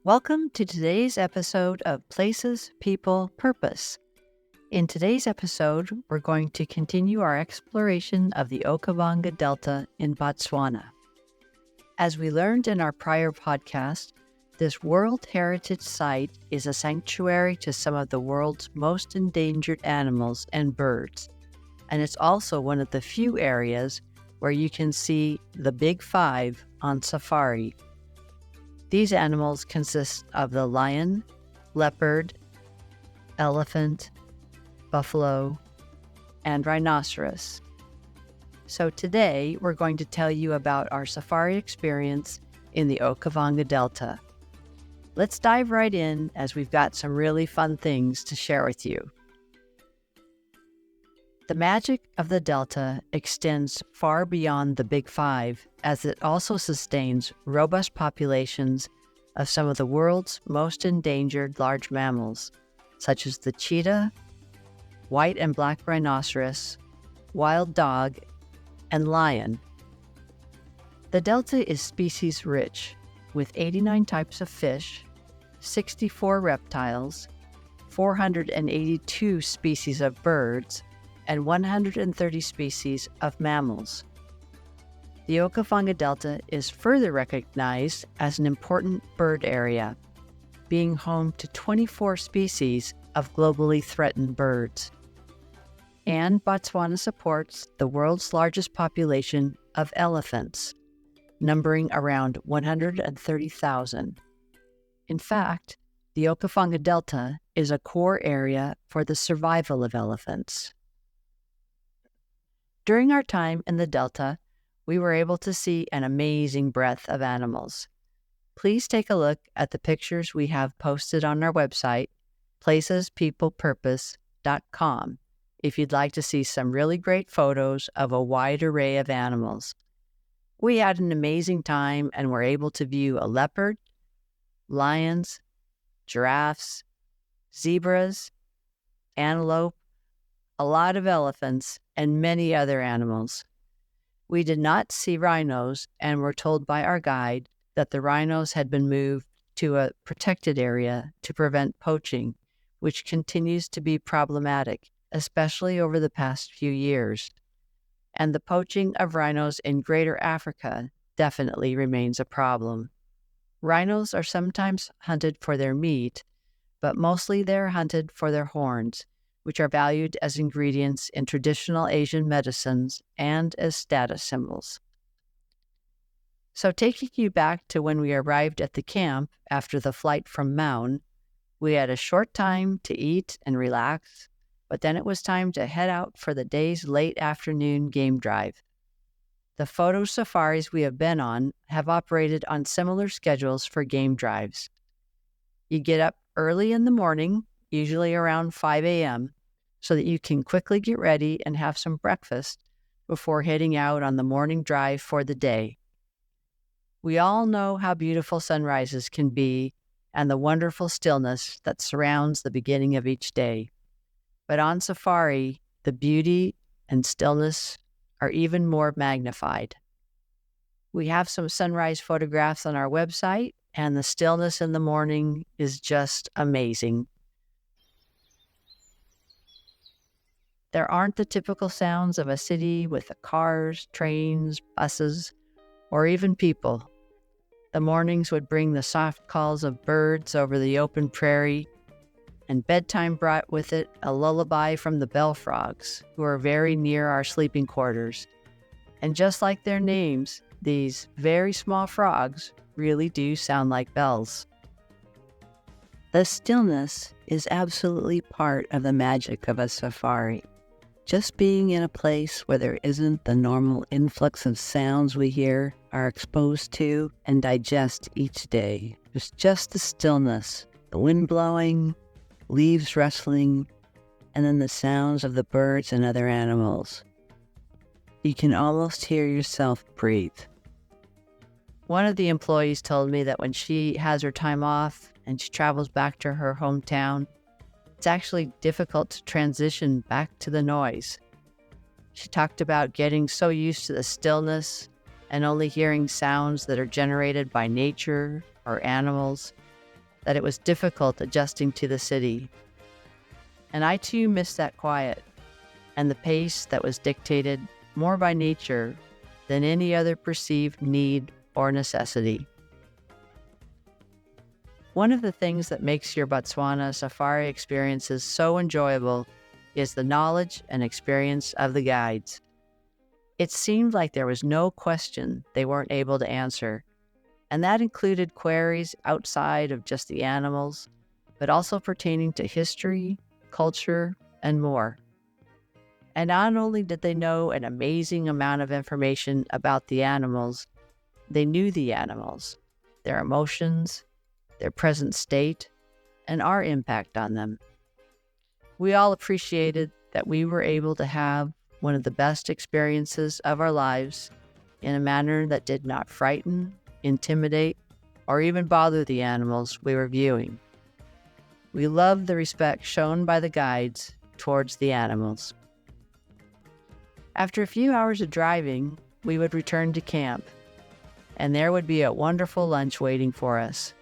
Welcome to today's episode of Places, People, Purpose. In today's episode, we're going to continue our exploration of the Okavango Delta in Botswana. As we learned in our prior podcast, this World Heritage Site is a sanctuary to some of the world's most endangered animals and birds, and it's also one of the few areas where you can see the Big Five on safari. These animals consist of the lion, leopard, elephant, buffalo, and rhinoceros. So today we're going to tell you about our safari experience in the Okavango Delta. Let's dive right in as we've got some really fun things to share with you. The magic of the Delta extends far beyond the Big Five, as it also sustains robust populations of some of the world's most endangered large mammals, such as the cheetah, white and black rhinoceros, wild dog, and lion. The Delta is species rich, with 89 types of fish, 64 reptiles, 482 species of birds, and 130 species of mammals. The Okavango Delta is further recognized as an important bird area, being home to 24 species of globally threatened birds. And Botswana supports the world's largest population of elephants, numbering around 130,000. In fact, the Okavango Delta is a core area for the survival of elephants. During our time in the Delta, we were able to see an amazing breadth of animals. Please take a look at the pictures we have posted on our website, placespeoplepurpose.com, if you'd like to see some really great photos of a wide array of animals. We had an amazing time and were able to view a leopard, lions, giraffes, zebras, antelope, a lot of elephants, and many other animals. We did not see rhinos and were told by our guide that the rhinos had been moved to a protected area to prevent poaching, which continues to be problematic, especially over the past few years. And the poaching of rhinos in Greater Africa definitely remains a problem. Rhinos are sometimes hunted for their meat, but mostly they're hunted for their horns, which are valued as ingredients in traditional Asian medicines and as status symbols. So taking you back to when we arrived at the camp after the flight from Maun, we had a short time to eat and relax, but then it was time to head out for the day's late afternoon game drive. The photo safaris we have been on have operated on similar schedules for game drives. You get up early in the morning, usually around 5 a.m., so that you can quickly get ready and have some breakfast before heading out on the morning drive for the day. We all know how beautiful sunrises can be and the wonderful stillness that surrounds the beginning of each day. But on safari, the beauty and stillness are even more magnified. We have some sunrise photographs on our website, and the stillness in the morning is just amazing. There aren't the typical sounds of a city with the cars, trains, buses, or even people. The mornings would bring the soft calls of birds over the open prairie, and bedtime brought with it a lullaby from the bell frogs, who are very near our sleeping quarters. And just like their names, these very small frogs really do sound like bells. The stillness is absolutely part of the magic of a safari. Just being in a place where there isn't the normal influx of sounds we hear, are exposed to, and digest each day. There's just the stillness, the wind blowing, leaves rustling, and then the sounds of the birds and other animals. You can almost hear yourself breathe. One of the employees told me that when she has her time off and she travels back to her hometown, it's actually difficult to transition back to the noise. She talked about getting so used to the stillness and only hearing sounds that are generated by nature or animals, that it was difficult adjusting to the city. And I too missed that quiet and the pace that was dictated more by nature than any other perceived need or necessity. One of the things that makes your Botswana safari experiences so enjoyable is the knowledge and experience of the guides. It seemed like there was no question they weren't able to answer, and that included queries outside of just the animals, but also pertaining to history, culture, and more. And not only did they know an amazing amount of information about the animals, they knew the animals, their emotions, their present state, and our impact on them. We all appreciated that we were able to have one of the best experiences of our lives in a manner that did not frighten, intimidate, or even bother the animals we were viewing. We loved the respect shown by the guides towards the animals. After a few hours of driving, we would return to camp, and there would be a wonderful lunch waiting for us.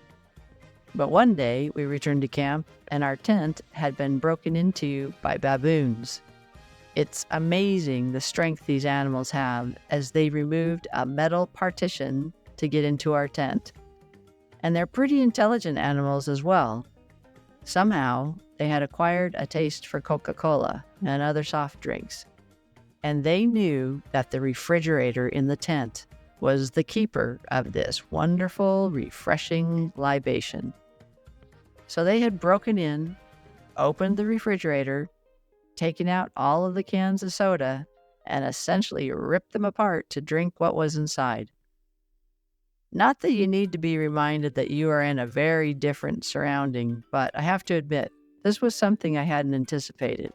But one day, we returned to camp, and our tent had been broken into by baboons. It's amazing the strength these animals have, as they removed a metal partition to get into our tent. And they're pretty intelligent animals as well. Somehow, they had acquired a taste for Coca-Cola and other soft drinks. And they knew that the refrigerator in the tent was the keeper of this wonderful, refreshing libation. So they had broken in, opened the refrigerator, taken out all of the cans of soda, and essentially ripped them apart to drink what was inside. Not that you need to be reminded that you are in a very different surrounding, but I have to admit, this was something I hadn't anticipated.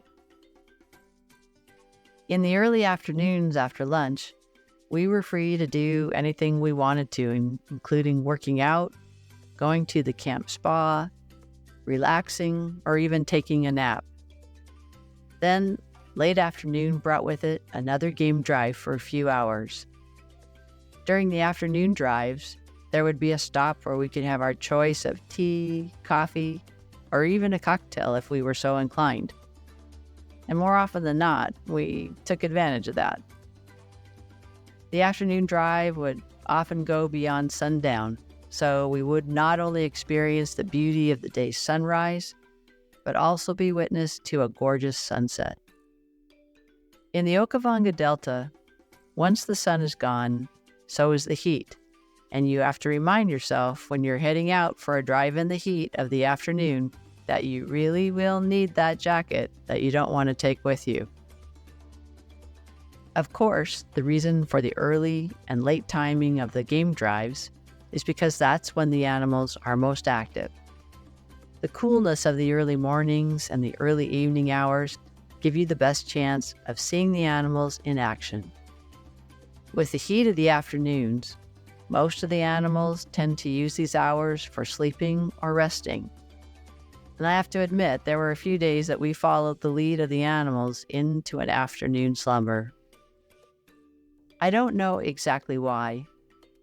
In the early afternoons after lunch, we were free to do anything we wanted to, including working out, going to the camp spa, relaxing, or even taking a nap. Then, late afternoon brought with it another game drive for a few hours. During the afternoon drives, there would be a stop where we could have our choice of tea, coffee, or even a cocktail if we were so inclined. And more often than not, we took advantage of that. The afternoon drive would often go beyond sundown, so we would not only experience the beauty of the day's sunrise, but also be witness to a gorgeous sunset. In the Okavango Delta, once the sun is gone, so is the heat, and you have to remind yourself when you're heading out for a drive in the heat of the afternoon that you really will need that jacket that you don't want to take with you. Of course, the reason for the early and late timing of the game drives is because that's when the animals are most active. The coolness of the early mornings and the early evening hours give you the best chance of seeing the animals in action. With the heat of the afternoons, most of the animals tend to use these hours for sleeping or resting. And I have to admit, there were a few days that we followed the lead of the animals into an afternoon slumber. I don't know exactly why,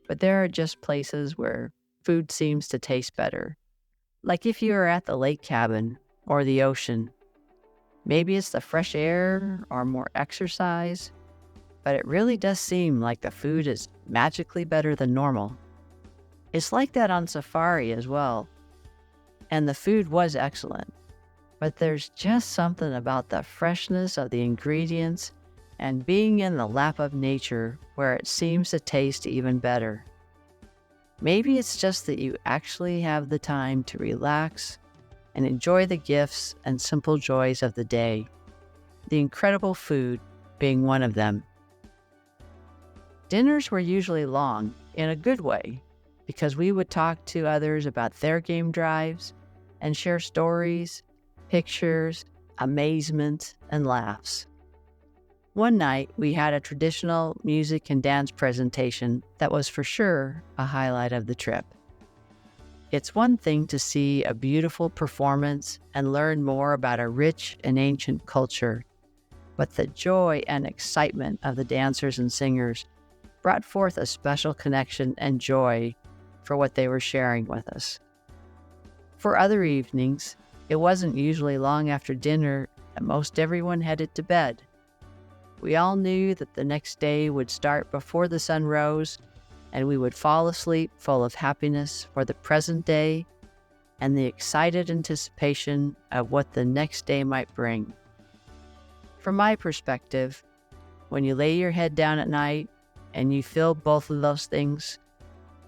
but there are just places where food seems to taste better. Like if you are at the lake cabin or the ocean. Maybe it's the fresh air or more exercise, but it really does seem like the food is magically better than normal. It's like that on safari as well. And the food was excellent, but there's just something about the freshness of the ingredients and being in the lap of nature where it seems to taste even better. Maybe it's just that you actually have the time to relax and enjoy the gifts and simple joys of the day, the incredible food being one of them. Dinners were usually long, in a good way, because we would talk to others about their game drives and share stories, pictures, amazement, and laughs. One night, we had a traditional music and dance presentation that was for sure a highlight of the trip. It's one thing to see a beautiful performance and learn more about a rich and ancient culture, but the joy and excitement of the dancers and singers brought forth a special connection and joy for what they were sharing with us. For other evenings, it wasn't usually long after dinner that most everyone headed to bed. We all knew that the next day would start before the sun rose, and we would fall asleep full of happiness for the present day and the excited anticipation of what the next day might bring. From my perspective, when you lay your head down at night and you feel both of those things,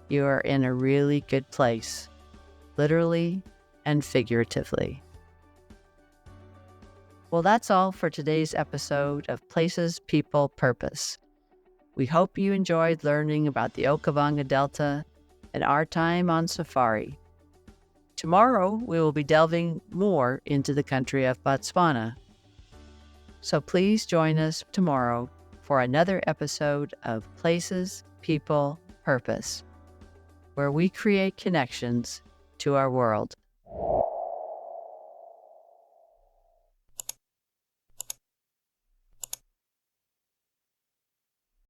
you are in a really good place, literally and figuratively. Well, that's all for today's episode of Places, People, Purpose. We hope you enjoyed learning about the Okavango Delta and our time on safari. Tomorrow, we will be delving more into the country of Botswana. So please join us tomorrow for another episode of Places, People, Purpose, where we create connections to our world.